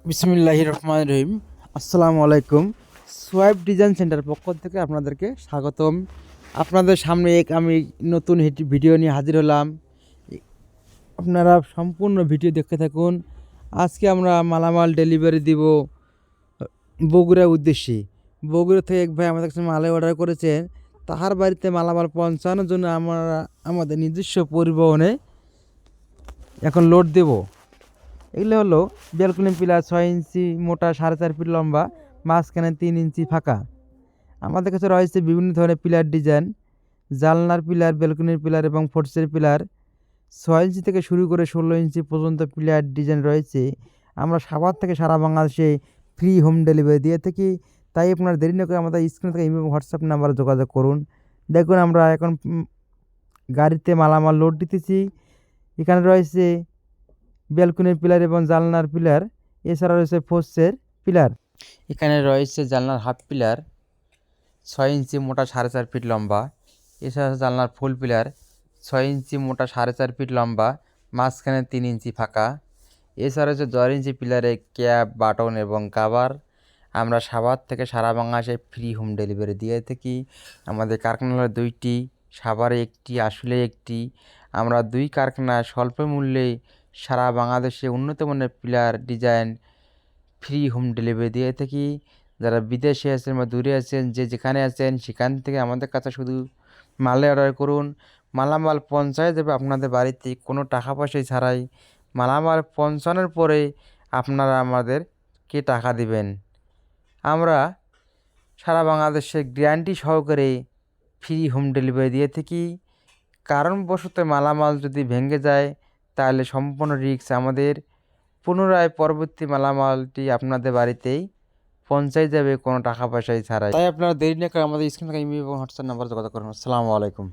বিসমিল্লাহির রহমানির রহিম। আসসালামু আলাইকুম। সোয়াইপ ডিজাইন সেন্টার পক্ষ থেকে আপনাদেরকে স্বাগতম। আপনাদের সামনে আমি নতুন ভিডিও নিয়ে হাজির হলাম। আপনারা সম্পূর্ণ ভিডিও দেখতে থাকুন। আজকে আমরা মালামাল ডেলিভারি দিব বগুড়ার উদ্দেশ্যে। বগুড়া থেকে এক ভাই আমাদের কাছে মালে অর্ডার করেছেন। তাহার বাড়িতে মালামাল পৌঁছানোর জন্য আমরা আমাদের নিজস্ব পরিবহনে এখন লোড দেব। এগুলো হলো ব্যালকনি পিলার 6 ইঞ্চি মোটা, 4.5 ফিট লম্বা, মাঝখানে 3 ইঞ্চি ফাঁকা। আমাদের কাছে রয়েছে বিভিন্ন ধরনের পিলার ডিজাইন, জানলার পিলার, ব্যালকনির পিলার এবং ফোর্সের পিলার। 6 ইঞ্চি থেকে শুরু করে 16 ইঞ্চি পর্যন্ত পিলার ডিজাইন রয়েছে। আমরা সাভার থেকে সারা বাংলাদেশে ফ্রি হোম ডেলিভারি দিয়ে থাকি। তাই আপনার দেরি না করে আমাদের স্ক্রিনে থেকে ইমেল এবং হোয়াটসঅ্যাপ নাম্বারে যোগাযোগ করুন। দেখুন আমরা এখন গাড়িতে মালামাল লোড দিতেছি। এখানে রয়েছে ব্যালকনির পিলার এবং জানলার পিলার, এছাড়া রয়েছে ফোর্সের পিলার। এখানে রয়েছে জানলার হাফ পিলার 6 ইঞ্চি মোটা, 4.5 ফিট লম্বা। এছাড়া জানলার ফুল পিলার 6 ইঞ্চি মোটা, 4.5 ফিট লম্বা, মাঝখানে 3 ইঞ্চি ফাঁকা। এছাড়া রয়েছে 10 ইঞ্চি পিলারে ক্যাপ, বাটন এবং কাভার। আমরা সাভার থেকে সারা বাংলাদেশে ফ্রি হোম ডেলিভারি দিয়ে থাকি। আমাদের কারখানা হলো 2টি, সাভারে একটি, আসলে একটি। আমরা 2 কারখানায় স্বল্প মূল্যে সারা বাংলাদেশে উন্নত মানের pillar design free home delivery দিয়ে থাকি। যারা বিদেশে আছেন বা দূরে আছেন, যে যেখানে আছেন সেখান থেকে আমাদের কাছে শুধু মালে অর্ডার করুন। মালামাল পৌঁছায় দেবে আপনাদের বাড়িতে কোনো টাকা পয়সা ছাড়াই। মালামাল পৌঁছানোর পরে আপনারা আমাদেরকে টাকা দিবেন। আমরা সারা বাংলাদেশে গ্যারান্টি সহকারে ফ্রি হোম ডেলিভারি দিয়ে থাকি। কারণবশত মালামাল যদি ভেঙে যায় তাহলে সম্পূর্ণ রিস্ক আমাদের। পুনরায় পরবর্তী মালামালটি আপনাদের বাড়িতেই পৌঁছাই যাবে কোনো টাকা পয়সাই ছাড়াই। তাই আপনারা দেরি না করে আমাদের স্ক্রিন থেকে ইমেল এবং হোয়াটসঅ্যাপ নাম্বার যোগাযোগ করুন। আসসালামু আলাইকুম।